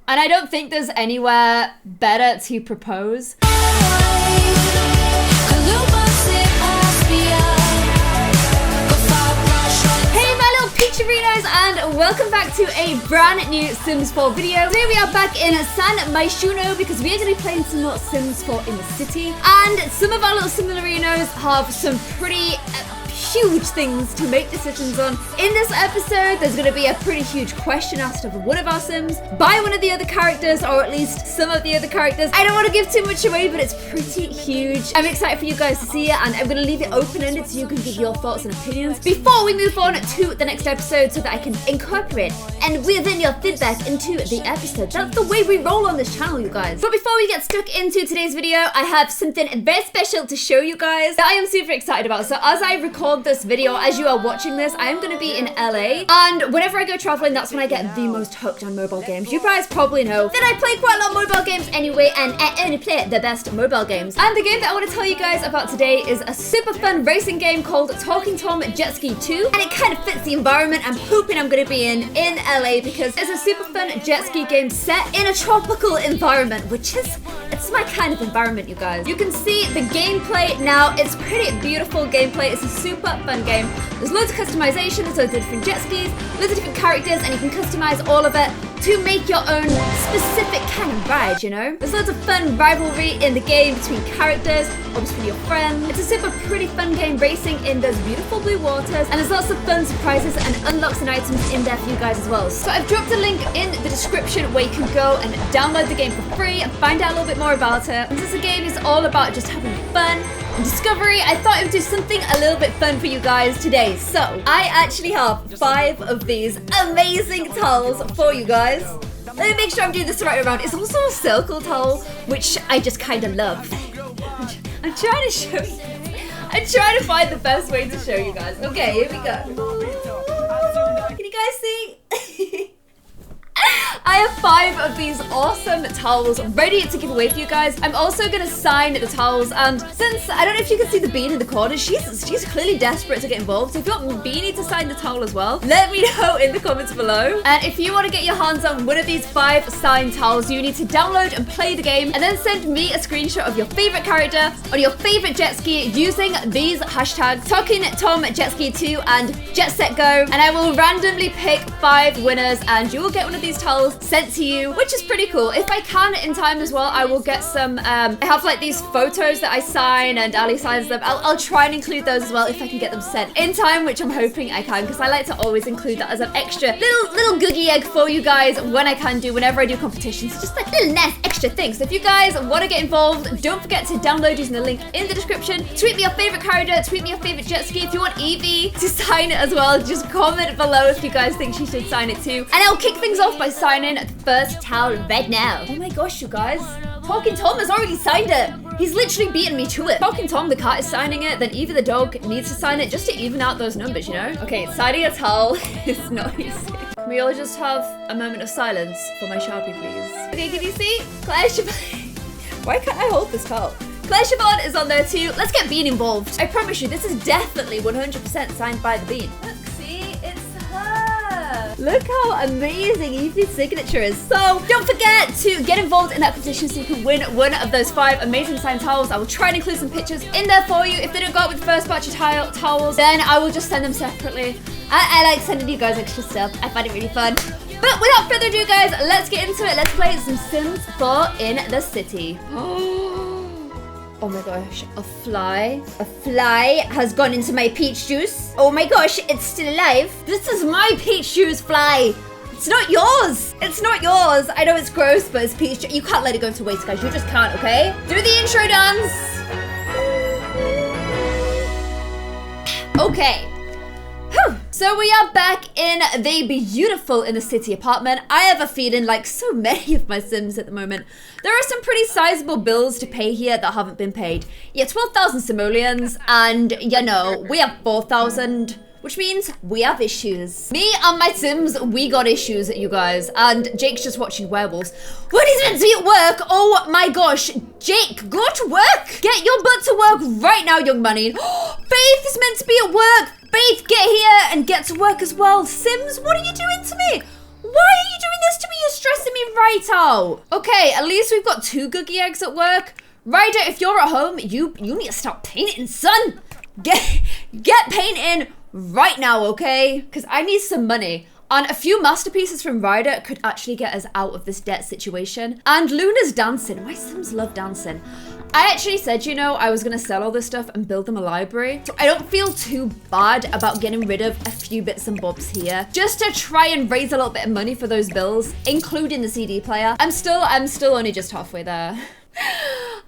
And I don't think there's anywhere better to propose. Peacherinos, and welcome back to a brand new Sims 4 video. Today we are back in San Myshuno because we are going to be playing some more Sims 4 in the city. And some of our little Similarinos have some pretty huge things to make decisions on. In this episode, there's going to be a pretty huge question asked of one of our Sims by one of the other characters, or at least some of the other characters. I don't want to give too much away, but it's pretty huge. I'm excited for you guys to see it, and I'm going to leave it open-ended so you can give your thoughts and opinions before we move on to the next episode so that I can incorporate and weave in your feedback into the episode. That's the way we roll on this channel, you guys. But before we get stuck into today's video, I have something very special to show you guys that I am super excited about. So as I record this video, as you are watching this, I am going to be in LA, and whenever I go traveling, that's when I get the most hooked on mobile games. You guys probably know that I play quite a lot of mobile games anyway, and I only play the best mobile games. And the game that I want to tell you guys about today is a super fun racing game called Talking Tom Jet Ski 2, and it kind of fits the environment I'm hoping I'm going to be in LA, because it's a super fun jet ski game set in a tropical environment, which is, it's my kind of environment, you guys. You can see the gameplay now. It's pretty beautiful gameplay. It's a super fun game. There's loads of customization, there's loads of different jet skis, loads of different characters, and you can customize all of it to make your own specific kind of ride, you know? There's loads of fun rivalry in the game between characters or between your friends. It's a super pretty fun game racing in those beautiful blue waters, and there's lots of fun surprises and unlocks and items in there for you guys as well. So I've dropped a link in the description where you can go and download the game for free and find out a little bit more about it. And since the game is all about just having fun and discovery, I thought I would do something a little bit fun for you guys today. So I actually have 5 of these amazing towels for you guys. Let me make sure I'm doing this the right way around. It's also a circle towel, which I just kind of love. I'm trying to show you. I'm trying to find the best way to show you guys. Okay, here we go. Can you guys see? I have 5 of these awesome towels ready to give away for you guys. I'm also going to sign the towels, and since I don't know if you can see the bean in the corner, she's clearly desperate to get involved. So if you want Beanie to sign the towel as well, let me know in the comments below. And if you want to get your hands on one of these 5 signed towels, you need to download and play the game, and then send me a screenshot of your favorite character or your favorite jet ski using these hashtags Talking Tom Jet Ski 2 and Jet Set Go, and I will randomly pick 5 winners, and you will get one of these towels sent to you, which is pretty cool. If I can in time as well, I will get some I have like these photos that I sign and Ali signs them. I'll try and include those as well if I can get them sent in time, which I'm hoping I can, because I like to always include that as an extra little goodie egg for you guys when I can do, whenever I do competitions. Just like little nice extra things. So if you guys want to get involved, don't forget to download using the link in the description. Tweet me your favorite character, tweet me your favorite jet ski. If you want Evie to sign it as well, just comment below if you guys think she should sign it too, and I'll kick things off by signing the first towel right now. Oh my gosh, you guys. Talking Tom has already signed it. He's literally beaten me to it. Talking Tom, the cat, is signing it, then Evie the dog needs to sign it just to even out those numbers, you know? Okay, signing a towel is not easy. Can we all just have a moment of silence for my Sharpie, please? Okay, can you see? Clare Siobhan. Why can't I hold this towel? Clare Siobhan is on there too. Let's get Bean involved. I promise you, this is definitely 100% signed by the Bean. Look, see? It's her. Look how amazing Evie's signature is. So don't forget to get involved in that competition so you can win one of those 5 amazing signed towels. I will try and include some pictures in there for you. If they don't go out with the first batch of towels, then I will just send them separately. I like sending you guys extra stuff. I find it really fun. But without further ado, guys, let's get into it. Let's play some Sims 4 in the city. Oh my gosh, a fly has gone into my peach juice. Oh my gosh, it's still alive. This is my peach juice fly. It's not yours. It's not yours. I know it's gross, but it's peach juice. You can't let it go to waste, guys. You just can't, okay? Do the intro dance. Okay. Whew. So we are back in the beautiful in the city apartment. I have a feeling, like so many of my Sims at the moment, there are some pretty sizable bills to pay here that haven't been paid. Yeah, 12,000 simoleons, and you know, we have 4,000, which means we have issues. Me and my Sims, we got issues, you guys, and Jake's just watching werewolves. When he's meant to be at work, oh my gosh, Jake, go to work. Get your butt to work right now, young money. Faith is meant to be at work. Faith, get here and get to work as well. Sims, what are you doing to me? Why are you doing this to me? You're stressing me right out. Okay, at least we've got 2 Googie eggs at work. Ryder, if you're at home, you need to start painting, son. Get painting right now, okay? Because I need some money. And a few masterpieces from Ryder could actually get us out of this debt situation. And Luna's dancing. My Sims love dancing. I actually said, you know, I was going to sell all this stuff and build them a library. So I don't feel too bad about getting rid of a few bits and bobs here. Just to try and raise a little bit of money for those bills, including the CD player. I'm still only just halfway there.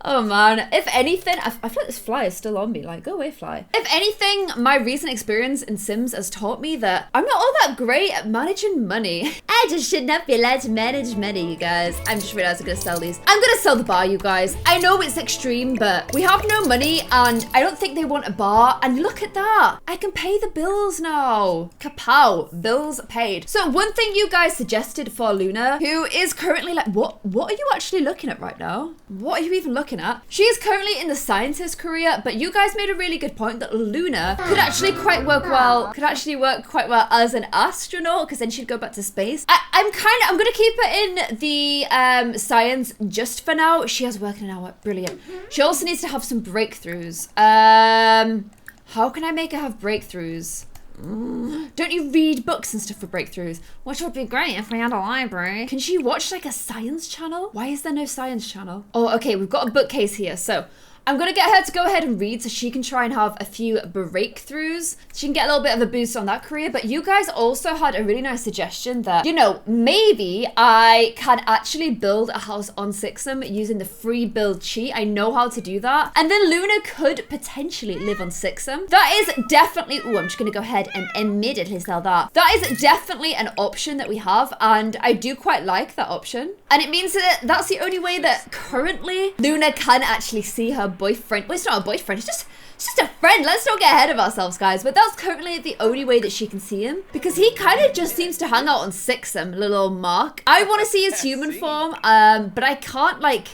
Oh man, if anything, I feel like this fly is still on me, like, go away, fly. If anything, my recent experience in Sims has taught me that I'm not all that great at managing money. I just should not be allowed to manage money, you guys. I'm just realized I'm gonna sell these. I'm gonna sell the bar, you guys. I know it's extreme, but we have no money and I don't think they want a bar. And look at that, I can pay the bills now. Kapow, bills paid. So one thing you guys suggested for Luna, who is currently like, what are you actually looking at right now? What are you even looking at? She is currently in the scientist career, but you guys made a really good point that Luna could actually work quite well as an astronaut, because then she'd go back to space. I'm gonna keep her in the science just for now. She has work in an hour, brilliant. She also needs to have some breakthroughs. How can I make her have breakthroughs? Don't you read books and stuff for breakthroughs? Which would be great if we had a library. Can she watch like a science channel? Why is there no science channel? Oh, okay, we've got a bookcase here. So I'm gonna get her to go ahead and read so she can try and have a few breakthroughs. She can get a little bit of a boost on that career. But you guys also had a really nice suggestion that, you know, maybe I can actually build a house on Sixum using the free build cheat. I know how to do that. And then Luna could potentially live on Sixum. That is definitely, I'm just gonna go ahead and immediately sell that. That is definitely an option that we have. And I do quite like that option. And it means that that's the only way that currently Luna can actually see her boyfriend. Well, it's not a boyfriend, it's just a friend. Let's not get ahead of ourselves, guys. But that's currently the only way that she can see him, because he kind of just seems to hang out on Sixum, little old Mark. I want to see his human form, but I can't, like,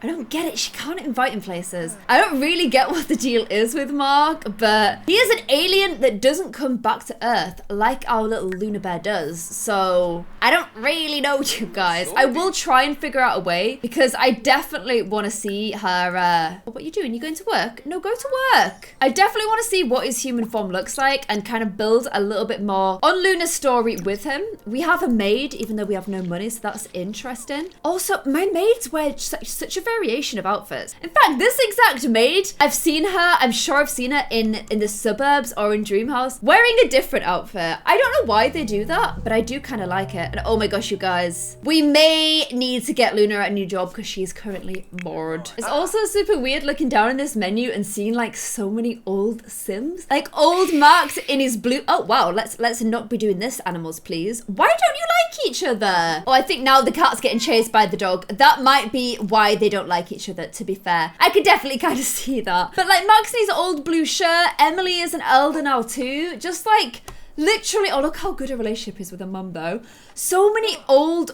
I don't get it. She can't invite him places. I don't really get what the deal is with Mark, but he is an alien that doesn't come back to Earth like our little Luna Bear does. So I don't really know, you guys. I will try and figure out a way, because I definitely want to see her. What are you doing? You going to work? No, go to work. I definitely want to see what his human form looks like and kind of build a little bit more on Luna's story with him. We have a maid, even though we have no money, so that's interesting. Also, my maids wear such a variation of outfits. In fact, this exact maid, I've seen her, I'm sure I've seen her in the suburbs or in Dreamhouse wearing a different outfit. I don't know why they do that, but I do kind of like it. And oh my gosh, you guys, we may need to get Luna a new job because she's currently bored. It's also super weird looking down in this menu and seeing like so many old Sims, like old Max in his blue. Oh wow, let's not be doing this, animals, please. Why don't you like each other? Oh, I think now the cat's getting chased by the dog. That might be why they don't like each other, to be fair. I could definitely kind of see that. But like Max in his old blue shirt, Emily is an elder now too. Just like literally, oh look how good a relationship is with her mum though. So many old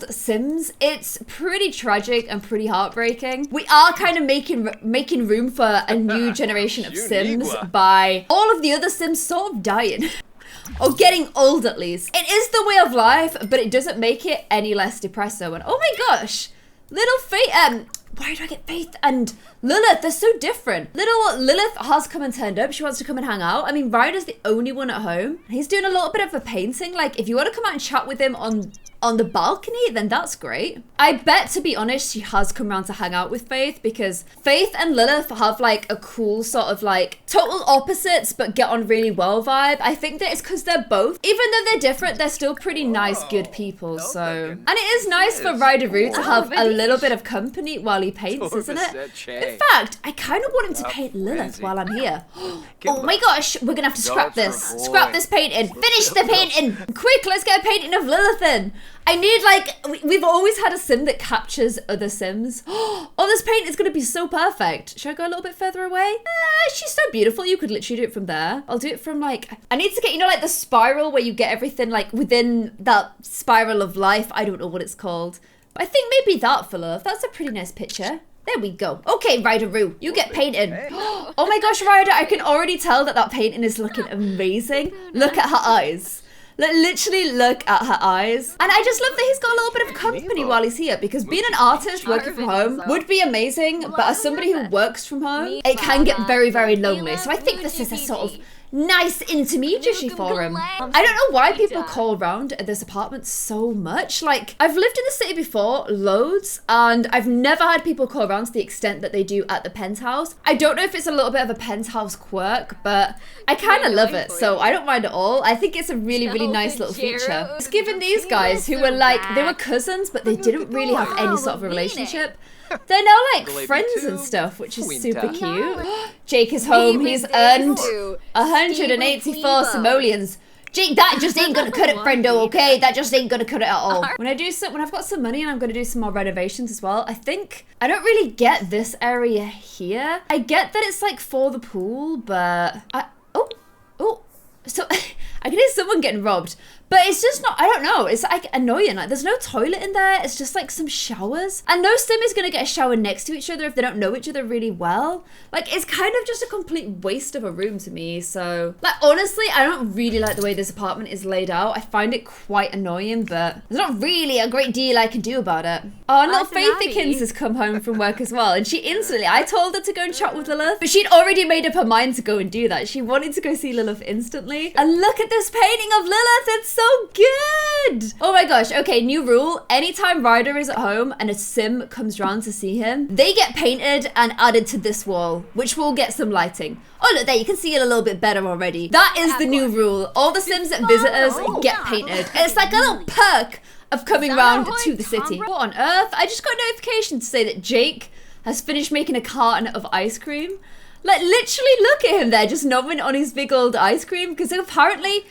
Sims. It's pretty tragic and pretty heartbreaking. We are kind of making room for a new generation of Sims by all of the other Sims sort of dying. Or getting old at least. It is the way of life, but it doesn't make it any less depressing. And oh my gosh, little Faith, why do I get Faith and Lilith? They're so different. Little Lilith has come and turned up. She wants to come and hang out. I mean, Ryder's the only one at home. He's doing a little bit of a painting. Like, if you want to come out and chat with him on the balcony, then that's great. I bet, to be honest, she has come around to hang out with Faith, because Faith and Lilith have like a cool sort of like total opposites but get on really well vibe. I think that it's because they're both, even though they're different, they're still pretty nice, good people. So, and it is nice for Ryder to have a little bit of company while he paints, isn't it? In fact, I kind of want him to paint Lilith while I'm here. Oh my gosh, we're gonna have to scrap this. Scrap this painting. Finish the painting. Quick, let's get a painting of Lilith in. I need, like, we've always had a sim that captures other Sims. Oh, this paint is going to be so perfect. Should I go a little bit further away? She's so beautiful. You could literally do it from there. I'll do it from, like, I need to get, you know, like the spiral where you get everything, like, within that spiral of life. I don't know what it's called. But I think maybe that for love. That's a pretty nice picture. There we go. Okay, Ryder-oo, you get painted. Oh my gosh, Ryder, I can already tell that painting is looking amazing. Look at her eyes. Like, literally look at her eyes. And I just love that he's got a little bit of company while he's here, because being an artist working from home would be amazing, but as somebody who works from home, it can get very, very lonely. So I think this is a sort of nice intermediary for him. I don't know why people call around at this apartment so much. Like, I've lived in the city before, loads, and I've never had people call around to the extent that they do at the penthouse. I don't know if it's a little bit of a penthouse quirk, but I kind of love it, so I don't mind at all. I think it's a really, really nice little feature. It's given these guys who were like, they were cousins, but they didn't really have any sort of a relationship. They're now like friends and stuff, which is super cute. Jake is home. He's earned 184 simoleons. Jake, that just ain't gonna cut it, friendo, okay? That just ain't gonna cut it at all. When I've got some money and I'm gonna do some more renovations as well, I think I don't really get this area here. I get that it's like for the pool, but so I can hear someone getting robbed. But it's just not, I don't know, it's like annoying. Like, there's no toilet in there, it's just like some showers. And no sim is gonna get a shower next to each other if they don't know each other really well. Like, it's kind of just a complete waste of a room to me, so. Like, honestly, I don't really like the way this apartment is laid out. I find it quite annoying, but there's not really a great deal I can do about it. Oh, little Faithykins has come home from work as well, and she instantly, I told her to go and chat with Lilith, but she'd already made up her mind to go and do that. She wanted to go see Lilith instantly. And look at this painting of Lilith, it's so good! Oh my gosh, okay, new rule. Anytime Ryder is at home and a sim comes round to see him, they get painted and added to this wall, which will get some lighting. Oh, look there, you can see it a little bit better already. That is the new rule. All the sims that visit us get painted. It's like a little perk of coming round to the city. What on earth? I just got a notification to say that Jake has finished making a carton of ice cream. Like, literally look at him there, just nomming on his big old ice cream, because apparently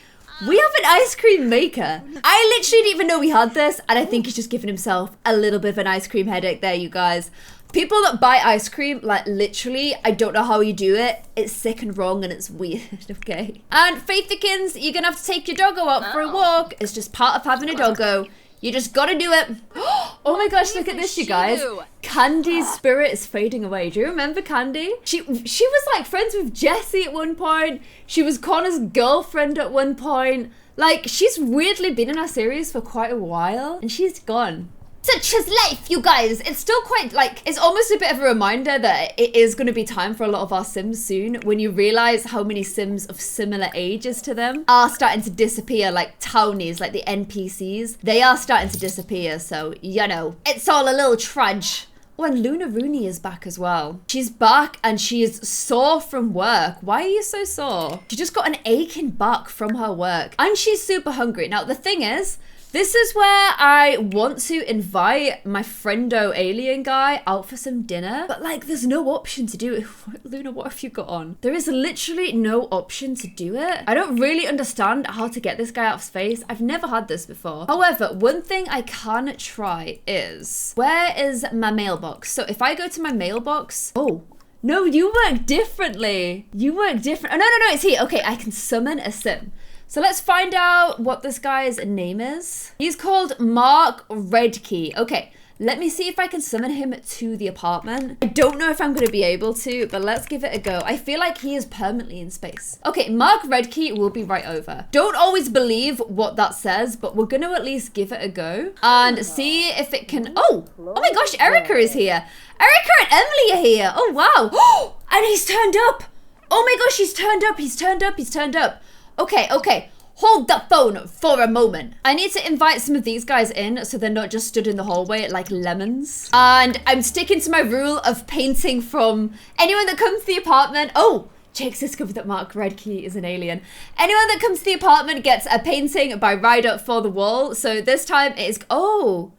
we have an ice cream maker. I literally didn't even know we had this, and I think he's just giving himself a little bit of an ice cream headache there, you guys. People that buy ice cream, like, literally, I don't know how you do it. It's sick and wrong and it's weird, okay? And Faithykins, you're gonna have to take your doggo out for a walk. It's just part of having a doggo. You just gotta do it. Oh my gosh, look at this, you guys. Candy's spirit is fading away. Do you remember Candy? She was like friends with Jessie at one point. She was Connor's girlfriend at one point. Like, she's weirdly been in our series for quite a while, and she's gone. Such is life, you guys. It's still quite, like, it's almost a bit of a reminder that it is going to be time for a lot of our sims soon, when you realize how many sims of similar ages to them are starting to disappear, like townies, like the NPCs. They are starting to disappear, so, you know, it's all a little trudge. Oh, and Luna Rooney is back as well. She's back and she is sore from work. Why are you so sore? She just got an aching back from her work. And she's super hungry. Now, the thing is, this is where I want to invite my friendo alien guy out for some dinner. But like, there's no option to do it. Luna, what have you got on? There is literally no option to do it. I don't really understand how to get this guy out of space. I've never had this before. However, one thing I can try is, where is my mailbox? So if I go to my mailbox, oh, no, you work differently. You work different. Oh, no, it's here. Okay, I can summon a sim. So let's find out what this guy's name is. He's called Mark Redkey. Okay, let me see if I can summon him to the apartment. I don't know if I'm gonna be able to, but let's give it a go. I feel like he is permanently in space. Okay, Mark Redkey will be right over. Don't always believe what that says, but we're gonna at least give it a go and see if it can, oh my gosh, Erica is here. Erica and Emily are here. Oh, wow. And he's turned up. Oh my gosh, he's turned up, he's turned up, he's turned up. Okay, hold that phone for a moment. I need to invite some of these guys in so they're not just stood in the hallway like lemons. And I'm sticking to my rule of painting from anyone that comes to the apartment. Oh, Jake's discovered that Mark Redkey is an alien. Anyone that comes to the apartment gets a painting by Ryder for the wall. So this time it is, oh,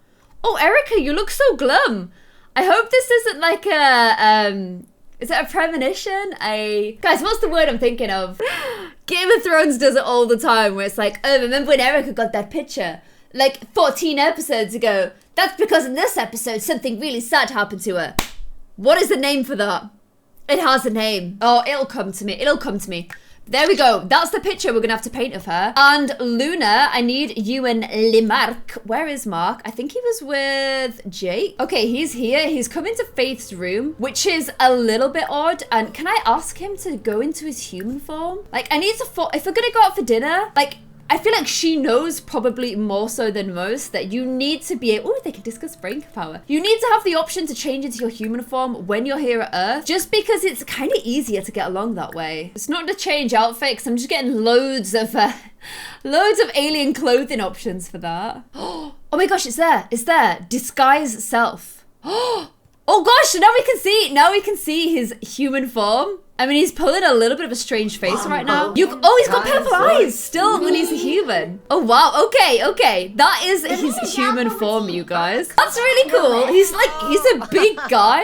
Erica, you look so glum. I hope this isn't like a, is it a premonition? Guys, what's the word I'm thinking of? Game of Thrones does it all the time, where it's like, oh, remember when Erica got that picture? Like 14 episodes ago. That's because in this episode, something really sad happened to her. What is the name for that? It has a name. Oh, it'll come to me. It'll come to me. There we go. That's the picture we're going to have to paint of her. And Luna, I need you and Lemarc. Where is Mark? I think he was with Jake. Okay, he's here. He's come into Faith's room, which is a little bit odd. And can I ask him to go into his human form? Like, I need to, if we're going to go out for dinner, like, I feel like she knows probably more so than most that you need to be able, oh, they can discuss brain power. You need to have the option to change into your human form when you're here at Earth, just because it's kind of easier to get along that way. It's not to change outfit, because I'm just getting loads of alien clothing options for that. Oh my gosh, it's there. It's there. Disguise self. Oh gosh, now we can see his human form. I mean, he's pulling a little bit of a strange face right now. He's got purple eyes still when he's a human. Oh, wow. Okay. That is his human form, you guys. That's really cool. He's a big guy.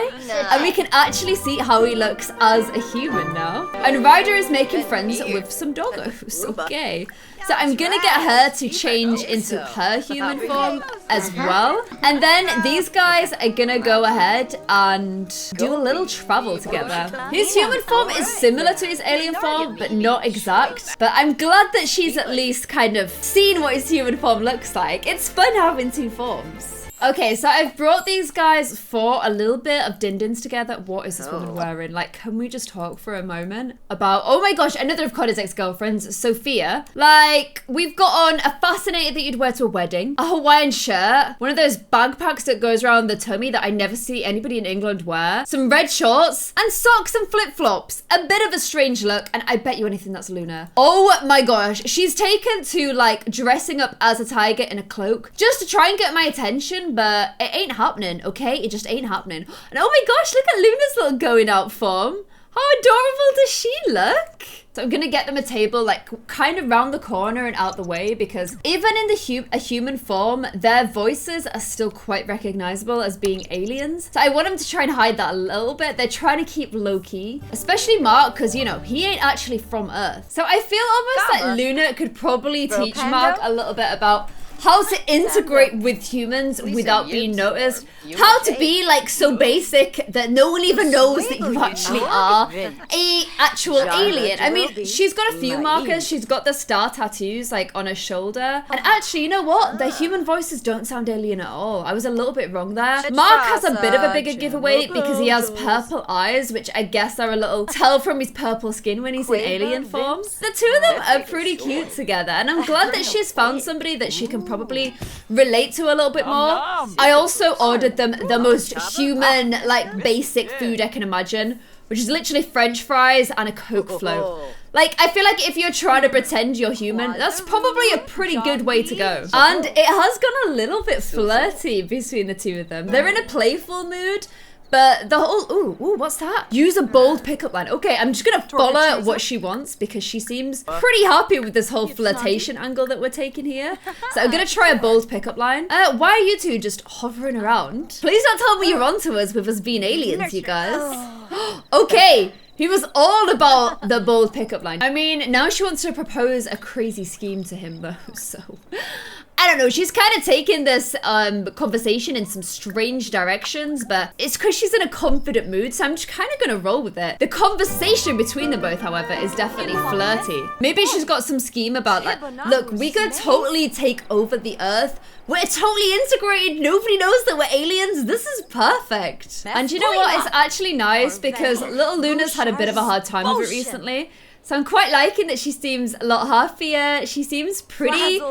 And we can actually see how he looks as a human now. And Ryder is making friends with some doggos. Okay. So I'm gonna get her to change into her human form as well. And then these guys are gonna go ahead and do a little travel together. His human form is similar to his alien form, but not exact. But I'm glad that she's at least kind of seen what his human form looks like. It's fun having two forms. Okay, so I've brought these guys for a little bit of din-dins together. What is this woman wearing? Like, can we just talk for a moment about, oh my gosh, another of Connor's ex-girlfriends, Sophia. Like, we've got on a fascinator that you'd wear to a wedding, a Hawaiian shirt, one of those backpacks that goes around the tummy that I never see anybody in England wear, some red shorts, and socks and flip-flops. A bit of a strange look, and I bet you anything that's Luna. Oh my gosh, she's taken to, like, dressing up as a tiger in a cloak just to try and get my attention. But it ain't happening, okay? It just ain't happening. And oh my gosh, look at Luna's little going out form. How adorable does she look? So I'm gonna get them a table like kind of round the corner and out the way, because even in a human form, their voices are still quite recognizable as being aliens. So I want them to try and hide that a little bit. They're trying to keep low key, especially Mark, because you know, he ain't actually from Earth. So I feel almost like Luna could probably teach Mark a little bit about how to integrate with humans without being noticed. How to be like so basic that no one even knows that you actually are a actual alien. I mean, she's got a few markers. She's got the star tattoos like on her shoulder. And actually, you know what? The human voices don't sound alien at all. I was a little bit wrong there. Mark has a bit of a bigger giveaway because he has purple eyes, which I guess are a little tell from his purple skin when he's in alien form. The two of them are pretty cute together, and I'm glad that she's found somebody that she can probably relate to a little bit more. I also ordered them the most human, like, basic food I can imagine, which is literally French fries and a Coke float. Like, I feel like if you're trying to pretend you're human, that's probably a pretty good way to go. And it has gone a little bit flirty between the two of them. They're in a playful mood, but the whole, ooh, what's that? Use a bold pickup line. Okay, I'm just gonna follow what she wants because she seems pretty happy with this whole flirtation angle that we're taking here. So I'm gonna try a bold pickup line. Why are you two just hovering around? Please don't tell me you're onto us with us being aliens, you guys. Okay. He was all about the bold pickup line. I mean, now she wants to propose a crazy scheme to him though, so I don't know, she's kind of taking this conversation in some strange directions, but it's because she's in a confident mood, so I'm just kind of gonna roll with it. The conversation between them both, however, is definitely flirty. Maybe she's got some scheme about like, look, we could totally take over the Earth. We're totally integrated. Nobody knows that we're aliens. This is perfect. And you know what? It's actually nice because little Luna's had a bit of a hard time with it recently. So I'm quite liking that she seems a lot happier. She seems pretty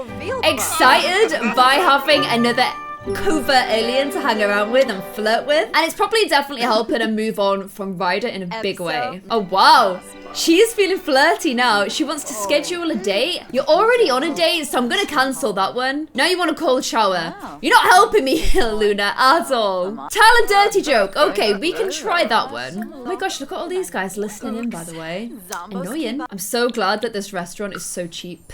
excited by having another covert alien to hang around with and flirt with. And it's probably definitely helping her move on from Ryder in a big way. Oh, wow. She is feeling flirty now. She wants to schedule a date. You're already on a date, so I'm gonna cancel that one. Now you want a cold shower. You're not helping me here, Luna, at all. Tell a dirty joke. Okay, we can try that one. Oh my gosh, look at all these guys listening in, by the way. Annoying. I'm so glad that this restaurant is so cheap.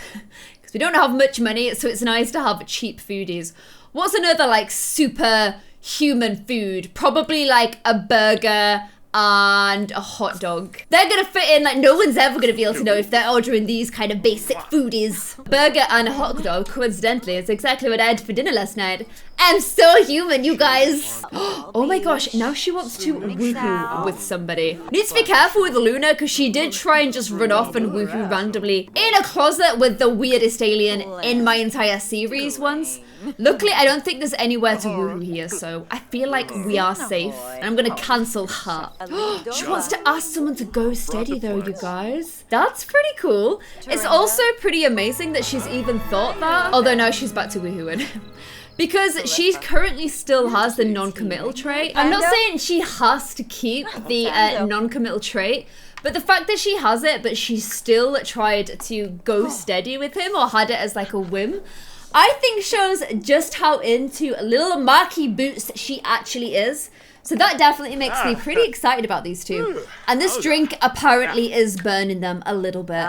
Because we don't have much money, so it's nice to have cheap foodies. What's another, like, super human food? Probably, like, a burger and a hot dog. They're gonna fit in, like, no one's ever gonna be able to know if they're ordering these kind of basic foodies. Burger and a hot dog, coincidentally, is exactly what I had for dinner last night. I'm so human, you guys. Oh my gosh, now she wants to woohoo with somebody. Needs to be careful with Luna because she did try and just run off and woohoo randomly in a closet with the weirdest alien in my entire series once. Luckily, I don't think there's anywhere to woohoo here, so I feel like we are safe. And I'm gonna cancel her. She wants to ask someone to go steady though, you guys. That's pretty cool. It's also pretty amazing that she's even thought that. Although now she's back to woohooing. Because she currently still has the non-committal trait. I'm not saying she has to keep the non-committal trait, but the fact that she has it, but she still tried to go steady with him or had it as like a whim, I think shows just how into little marquee boots she actually is. So that definitely makes me pretty excited about these two. And this drink apparently is burning them a little bit.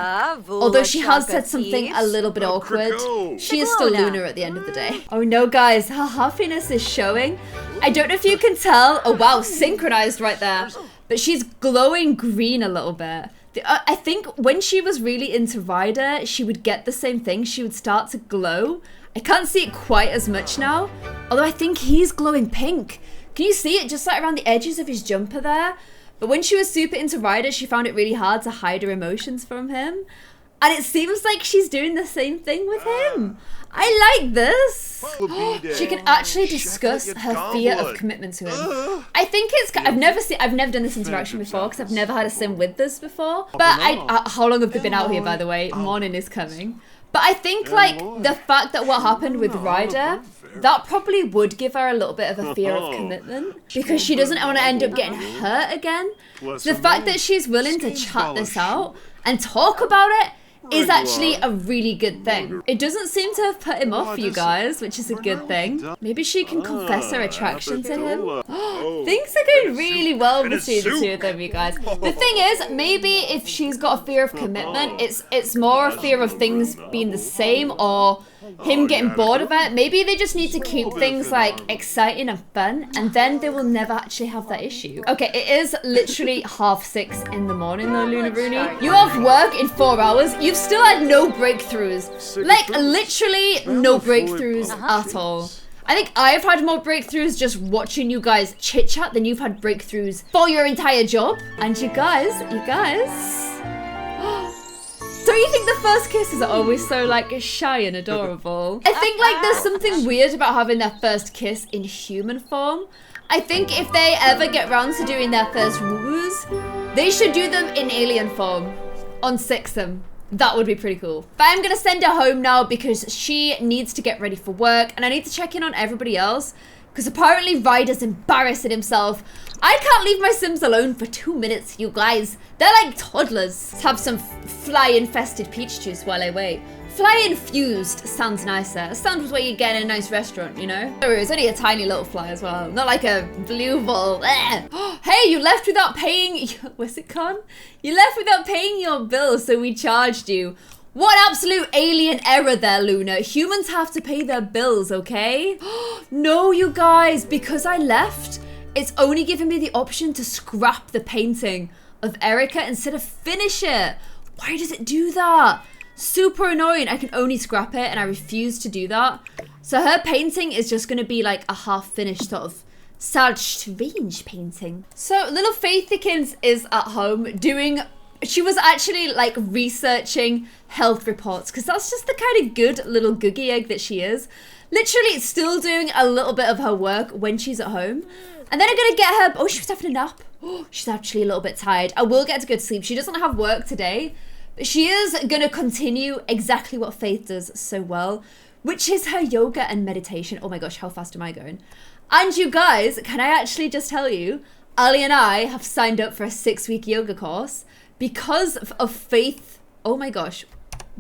Although she has said something a little bit awkward, she is still Luna at the end of the day. Oh no, guys, her happiness is showing. I don't know if you can tell. Oh wow, synchronized right there. But she's glowing green a little bit. I think when she was really into Ryder, she would get the same thing. She would start to glow. I can't see it quite as much now. Although I think he's glowing pink. Can you see it just like around the edges of his jumper there? But when she was super into Ryder, she found it really hard to hide her emotions from him. And it seems like she's doing the same thing with him. I like this. She can actually discuss her fear of commitment to him. I think it's, I've never done this interaction before because I've never had a sim with this before. But how long have they been out here, by the way? Morning is coming. But I think like the fact that what happened with Ryder, that probably would give her a little bit of a fear of commitment because she doesn't want to end up getting hurt again. The fact that she's willing to chat this out and talk about it is actually a really good thing. It doesn't seem to have put him off, you guys, which is a good thing. Maybe she can confess her attraction to him. Things are going really well between the two of them, you guys. The thing is, maybe if she's got a fear of commitment, it's more a fear of things being the same or him getting bored of it. Maybe they just need to keep things like exciting and fun, and then they will never actually have that issue. Okay, it is literally 6:30 in the morning though, Luna Rooney. You have work in 4 hours. You've still had no breakthroughs. Like literally no breakthroughs at all. I think I've had more breakthroughs just watching you guys chit chat than you've had breakthroughs for your entire job. And you guys. Don't you think the first kisses are always so like shy and adorable? I think like there's something weird about having their first kiss in human form. I think if they ever get round to doing their first woos, they should do them in alien form on Sixtham. That would be pretty cool. But I'm gonna send her home now because she needs to get ready for work and I need to check in on everybody else because apparently Ryder's embarrassing himself. I can't leave my Sims alone for 2 minutes, you guys. They're like toddlers. Let's have some fly-infested peach juice while I wait. Fly-infused sounds nicer. Sounds where you get in a nice restaurant, you know? It's only a tiny little fly as well. Not like a blue ball. Hey, you left without paying... What's it called? You left without paying your bill, so we charged you. What absolute alien error there, Luna. Humans have to pay their bills, okay? No, you guys, because I left, it's only giving me the option to scrap the painting of Erica instead of finish it. Why does it do that? Super annoying. I can only scrap it and I refuse to do that. So her painting is just going to be like a half-finished sort of sad, strange painting. So little Faithykins is at home doing... She was actually like researching health reports because that's just the kind of good little googie egg that she is. Literally still doing a little bit of her work when she's at home. And then I'm going to get her... Oh, she was having a nap. Oh, she's actually a little bit tired. I will get to good sleep. She doesn't have work today. But she is going to continue exactly what Faith does so well, which is her yoga and meditation. Oh my gosh, how fast am I going? And you guys, can I actually just tell you, Ali and I have signed up for a 6-week yoga course because of Faith. Oh my gosh,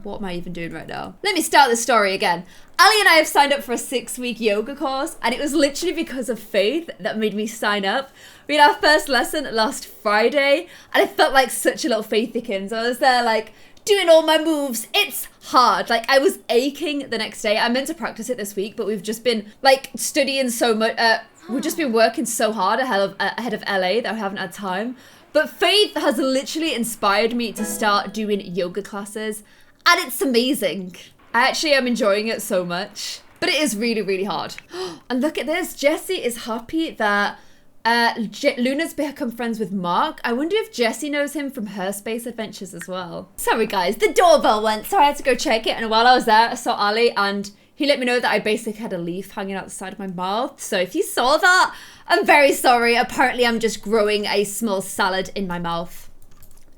what am I even doing right now? Let me start the story again. Ali and I have signed up for a 6-week yoga course, and it was literally because of Faith that made me sign up. We had our first lesson last Friday, and I felt like such a little Faithykins. I was there like doing all my moves. It's hard. Like I was aching the next day. I meant to practice it this week, but we've just been like studying so much. We've just been working so hard ahead of LA that I haven't had time. But Faith has literally inspired me to start doing yoga classes, and it's amazing. I actually am enjoying it so much. But it is really, really hard. And look at this. Jessie is happy that Luna's become friends with Mark. I wonder if Jessie knows him from her space adventures as well. Sorry guys, the doorbell went, so I had to go check it. And while I was there, I saw Ali and he let me know that I basically had a leaf hanging out the side of my mouth. So if you saw that, I'm very sorry. Apparently I'm just growing a small salad in my mouth.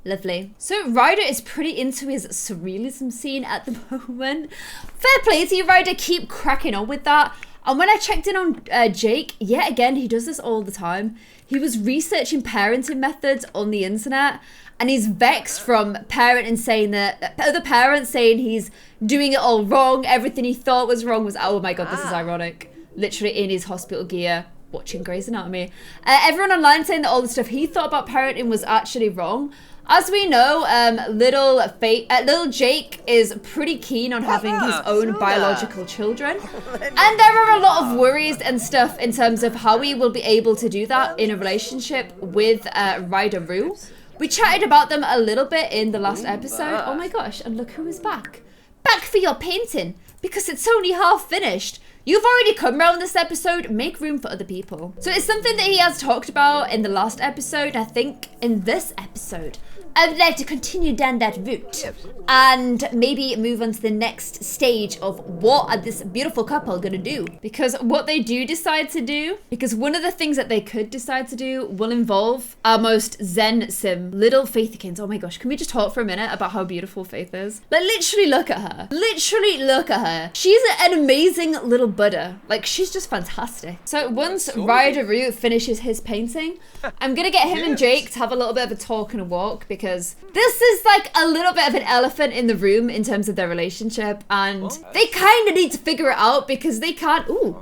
Lovely. So Ryder is pretty into his surrealism scene at the moment. Fair play to you, Ryder. Keep cracking on with that. And when I checked in on Jake, yet again, he does this all the time. He was researching parenting methods on the internet, and he's vexed from parenting saying that other parents saying he's doing it all wrong. Everything he thought was wrong was, oh my God, this is ironic. Literally in his hospital gear, watching Grey's Anatomy. Everyone online saying that all the stuff he thought about parenting was actually wrong. As we know, little Jake is pretty keen on having his own biological children. And there are a lot of worries and stuff in terms of how he will be able to do that in a relationship with Ryder Rue. We chatted about them a little bit in the last episode. Oh my gosh, and look who is back. Back for your painting, because it's only half finished. You've already come around this episode, make room for other people. So it's something that he has talked about in the last episode. I think in this episode, I would like to continue down that route and maybe move on to the next stage of what this beautiful couple are gonna do. Because what they do decide to do, because one of the things that they could decide to do will involve our most zen sim, little Faithykins. Oh my gosh, can we just talk for a minute about how beautiful Faith is? Like literally look at her. Literally look at her. She's an amazing little Buddha. Like she's just fantastic. So once Ryder Rue finishes his painting, I'm gonna get him and Jake to have a little bit of a talk and a walk, because this is like a little bit of an elephant in the room in terms of their relationship, and they kind of need to figure it out because they can't. Ooh.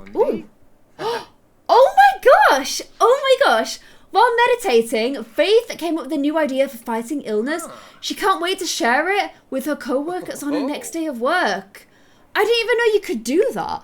Oh my gosh. Oh my gosh. While meditating, Faith came up with a new idea for fighting illness. She can't wait to share it with her co-workers on her next day of work. I didn't even know you could do that.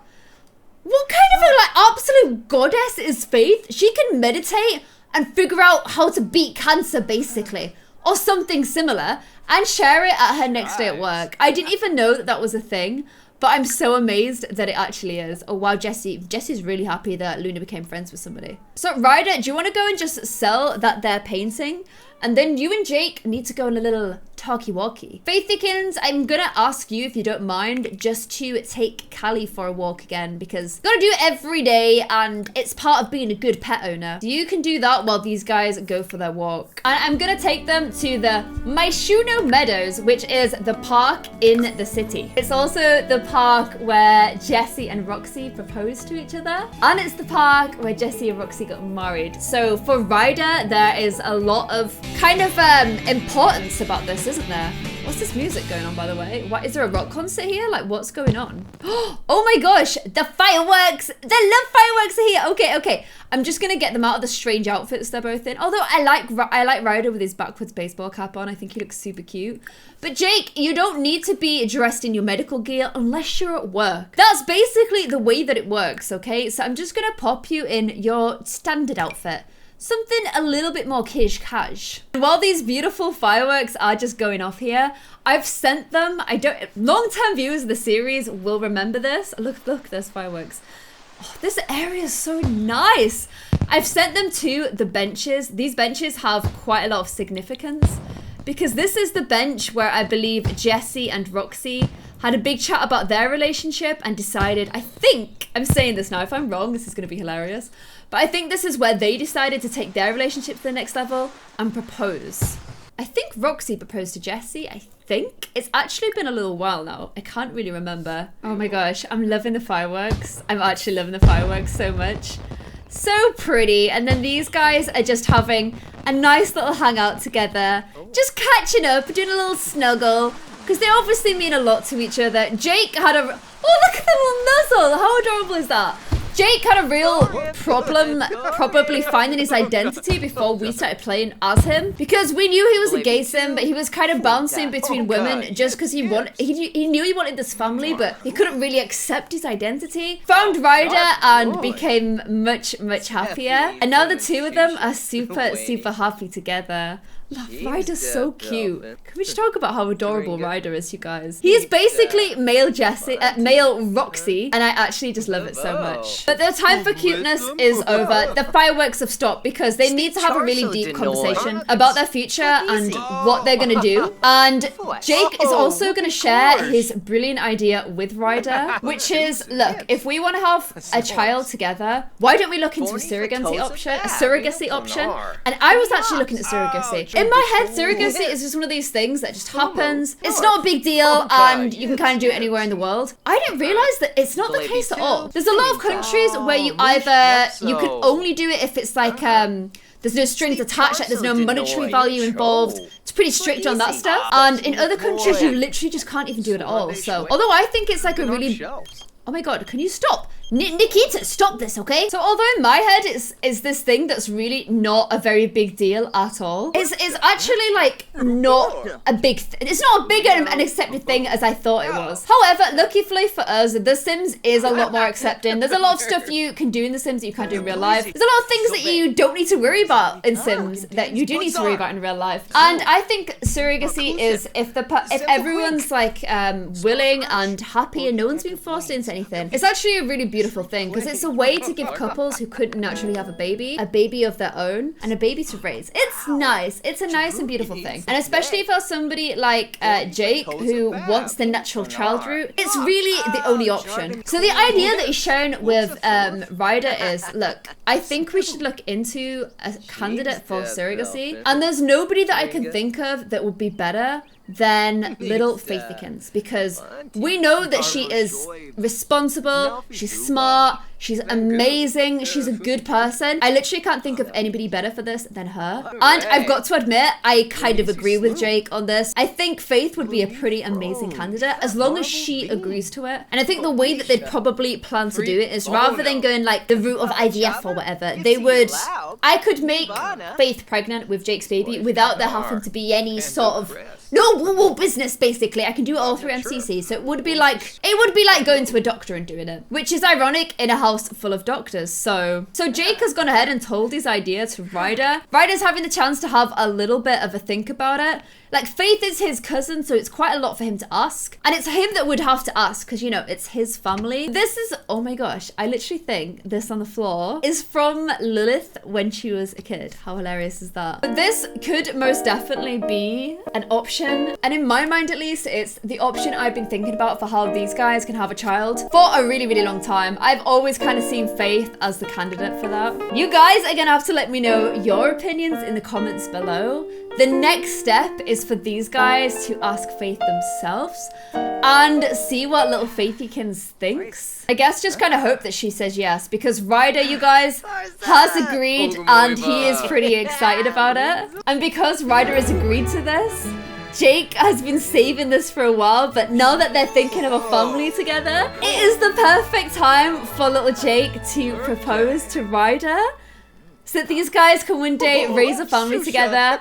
What kind of a like absolute goddess is Faith? She can meditate and figure out how to beat cancer basically, or something similar, and share it at her next day at work. I didn't even know that that was a thing, but I'm so amazed that it actually is. Oh wow, Jessie's really happy that Luna became friends with somebody. So Ryder, do you want to go and just sell that they're painting? And then you and Jake need to go on a little talkie-walkie. Faithykins, I'm gonna ask you, if you don't mind, just to take Callie for a walk again, because gotta do it every day, and it's part of being a good pet owner. So you can do that while these guys go for their walk. And I'm gonna take them to the Maishuno Meadows, which is the park in the city. It's also the park where Jessie and Roxy proposed to each other, and it's the park where Jessie and Roxy got married. So for Ryder, there is a lot of kind of importance about this, isn't there? What's this music going on, by the way? What, is there a rock concert here? Like, what's going on? Oh my gosh, the fireworks! The love fireworks are here! Okay. I'm just gonna get them out of the strange outfits they're both in. Although I like Ryder with his backwards baseball cap on. I think he looks super cute. But Jake, you don't need to be dressed in your medical gear unless you're at work. That's basically the way that it works, okay? So I'm just gonna pop you in your standard outfit. Something a little bit more kish-cash. While these beautiful fireworks are just going off here, I've sent them, long-term viewers of the series will remember this. Look, there's fireworks. Oh, this area is so nice. I've sent them to the benches. These benches have quite a lot of significance, because this is the bench where I believe Jessie and Roxy had a big chat about their relationship and decided, I think, I'm saying this now, if I'm wrong, this is gonna be hilarious, but I think this is where they decided to take their relationship to the next level and propose. I think Roxy proposed to Jessie, I think. It's actually been a little while now. I can't really remember. Oh my gosh, I'm loving the fireworks. I'm actually loving the fireworks so much. So pretty. And then these guys are just having a nice little hangout together, just catching up, doing a little snuggle, because they obviously mean a lot to each other. Jake had a... Oh, look at the little nuzzle. How adorable is that? Jake had a real problem probably finding his identity before we started playing as him, because we knew he was a gay sim, but he was kind of bouncing between women just because he knew he wanted this family, but he couldn't really accept his identity. Found Ryder and became much happier, and now the two of them are super happy together. Ryder's so cute. Can we just talk about how adorable Ryder is, you guys? He's basically male Roxy, and I actually just love it so much. But the time for cuteness is over. The fireworks have stopped because they need to have a really deep conversation about their future and what they're gonna do. And Jake is also gonna share his brilliant idea with Ryder, which is, look, if we want to have a child together, why don't we look into a surrogacy option? And I was actually looking at surrogacy. In my head, surrogacy is just one of these things that just happens. It's not a big deal, and you can kind of do it anywhere in the world. I didn't realize that it's not the case at all. There's a lot of countries where you can only do it if it's like there's no strings attached, like there's no monetary value involved. It's pretty strict on that stuff. And in other countries, you literally just can't even do it at all. So, although I think it's like a really... Oh my god, can you stop? Nikita, stop this, okay? So although in my head it's this thing that's really not a very big deal at all, it's actually like not a big it's not a big and accepted thing as I thought it was. However, luckily for us, The Sims is a lot more accepting. There's a lot of stuff you can do in The Sims that you can't do in real life. There's a lot of things that you don't need to worry about in Sims that you do need to worry about in real life. And I think surrogacy is if everyone's like willing and happy and no one's being forced into anything, it's actually a really beautiful thing because it's a way to give couples who couldn't naturally have a baby of their own and a baby to raise. It's nice. It's a nice and beautiful thing. And especially for somebody like Jake who wants the natural child route, it's really the only option. So the idea that he's sharing with Ryder is, look, I think we should look into a candidate for surrogacy, and there's nobody that I can think of that would be better than little Faithykins, because we know that she is responsible, she's smart, she's amazing, she's a good person. I literally can't think of anybody better for this than her. And I've got to admit, I kind of agree with Jake on this. I think Faith would be a pretty amazing candidate as long as she agrees to it. And I think the way that they'd probably plan to do it is rather than going like the route of IVF or whatever, I could make Faith pregnant with Jake's baby without there having to be any sort of no business, basically. I can do it all through MCC. So it would be like going to a doctor and doing it, which is ironic in a house full of doctors. So Jake has gone ahead and told his idea to Ryder. Ryder's having the chance to have a little bit of a think about it. Like, Faith is his cousin, so it's quite a lot for him to ask. And it's him that would have to ask, because, you know, it's his family. This is, oh my gosh, I literally think this on the floor is from Lilith when she was a kid. How hilarious is that? But this could most definitely be an option. And in my mind, at least, it's the option I've been thinking about for how these guys can have a child for a really, really long time. I've always kind of seen Faith as the candidate for that. You guys are gonna have to let me know your opinions in the comments below. The next step is for these guys to ask Faith themselves and see what little Faithykins thinks. I guess just kind of hope that she says yes, because Ryder, you guys, has agreed and he is pretty excited about it. And because Ryder has agreed to this, Jake has been saving this for a while, but now that they're thinking of a family together, it is the perfect time for little Jake to propose to Ryder so that these guys can one day raise a family together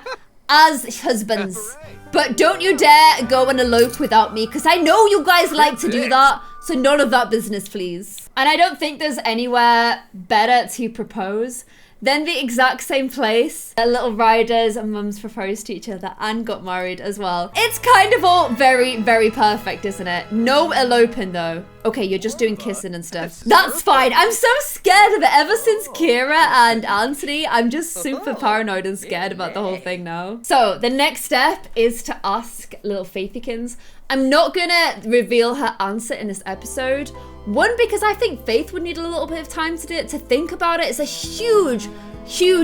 as husbands. But don't you dare go and elope without me, because I know you guys like to do that, so none of that business, please. And I don't think there's anywhere better to propose than the exact same place that little Ryder's and mums proposed to each other and got married as well. It's kind of all very, very perfect, isn't it? No eloping though. Okay, you're just doing kissing and stuff. That's fine. I'm so scared of it. Ever since Kira and Anthony, I'm just super paranoid and scared about the whole thing now. So the next step is to ask little Faithykins. I'm not gonna reveal her answer in this episode. One, because I think Faith would need a little bit of time to do it, to think about it. It's a huge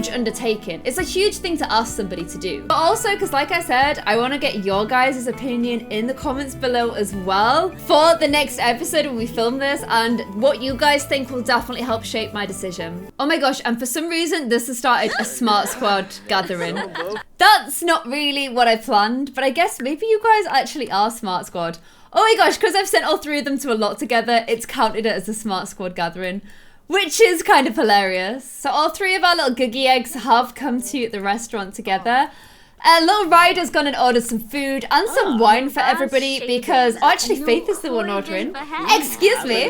undertaking. It's a huge thing to ask somebody to do. But also, because like I said, I want to get your guys' opinion in the comments below as well for the next episode when we film this, and what you guys think will definitely help shape my decision. Oh my gosh, and for some reason, this has started a Smart Squad gathering. That's not really what I planned, but I guess maybe you guys actually are Smart Squad. Oh my gosh, because I've sent all three of them to a lot together, it's counted it as a Smart Squad gathering, which is kind of hilarious. So all three of our little Googie eggs have come to the restaurant together. Little Ryder's gone and ordered some food and some wine for everybody because, oh, actually Faith is the one ordering. Excuse me.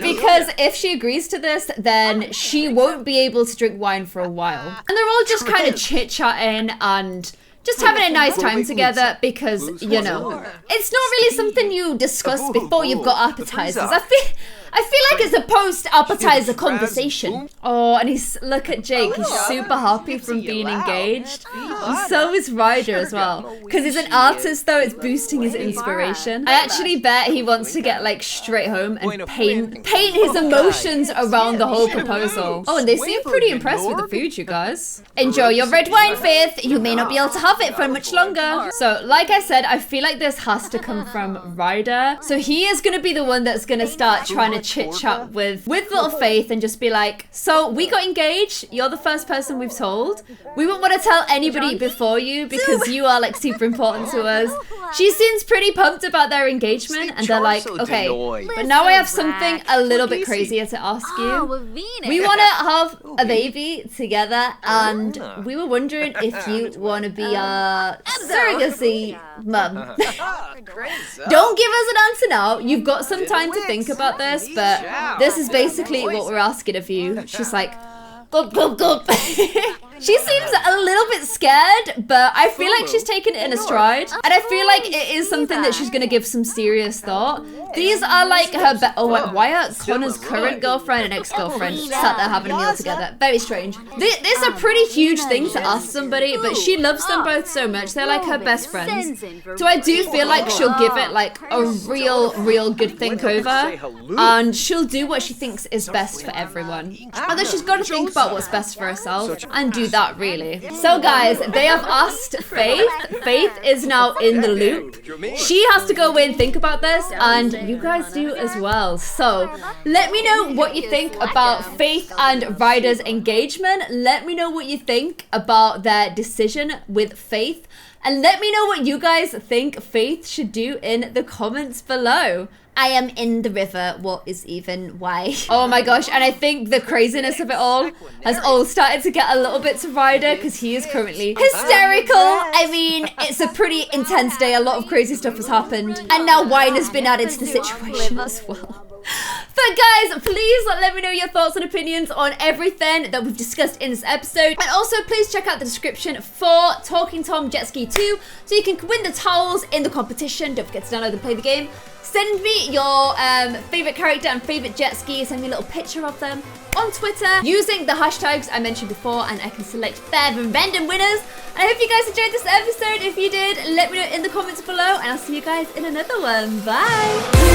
Because if she agrees to this, then she won't be able to drink wine for a while. And they're all just kind of chit-chatting and just having a nice time together because, you know, it's not really something you discuss before you've got appetizers. I feel like it's a post-appetizer conversation. Oh, and look at Jake. He's super happy from being engaged. And so is Ryder as well. Because he's an artist, though, it's boosting his inspiration. I actually bet he wants to get, like, straight home and paint his emotions around the whole proposal. Oh, and they seem pretty impressed with the food, you guys. Enjoy your red wine, Faith. You may not be able to have it for much longer. So, like I said, I feel like this has to come from Ryder. So he is going to be the one that's going to start trying to chit chat with little Faith and just be like, so we got engaged, you're the first person we've told, we won't want to tell anybody before you because you are like super important to us. She seems pretty pumped about their engagement and they're like, okay, but now I have something a little bit crazier to ask you. We want to have a baby together and we were wondering if you want to be a surrogacy mum. Don't give us an answer now, you've got some time to think about this, but this is basically what we're asking of you. She's like, gulp, gulp, gulp. She seems a little bit scared, but I feel like she's taken it in a stride. And I feel like it is something that she's going to give some serious thought. These are like her why are Connor's current girlfriend and ex-girlfriend sat there having a meal together? Very strange. This are pretty huge things to ask somebody, but she loves them both so much. They're like her best friends. So I do feel like she'll give it like a real good think over. And she'll do what she thinks is best for everyone. Although she's got to think about what's best for herself and do that really. So guys, they have asked Faith. Faith is now in the loop. She has to go away and think about this, and you guys do as well. So let me know what you think about Faith and Ryder's engagement. Let me know what you think about their decision with Faith. And let me know what you guys think Faith should do in the comments below. I am in the river, what is even why? Oh my gosh, and I think the craziness of it all has all started to get a little bit to Ryder because he is currently hysterical. I mean, it's a pretty intense day, a lot of crazy stuff has happened, and now wine has been added to the situation as well. But guys, please let me know your thoughts and opinions on everything that we've discussed in this episode. And also, please check out the description for Talking Tom Jet Ski 2 so you can win the towels in the competition. Don't forget to download and play the game. Send me your favorite character and favorite jet ski. Send me a little picture of them on Twitter using the hashtags I mentioned before, and I can select 5 random winners. And I hope you guys enjoyed this episode. If you did, let me know in the comments below, and I'll see you guys in another one. Bye.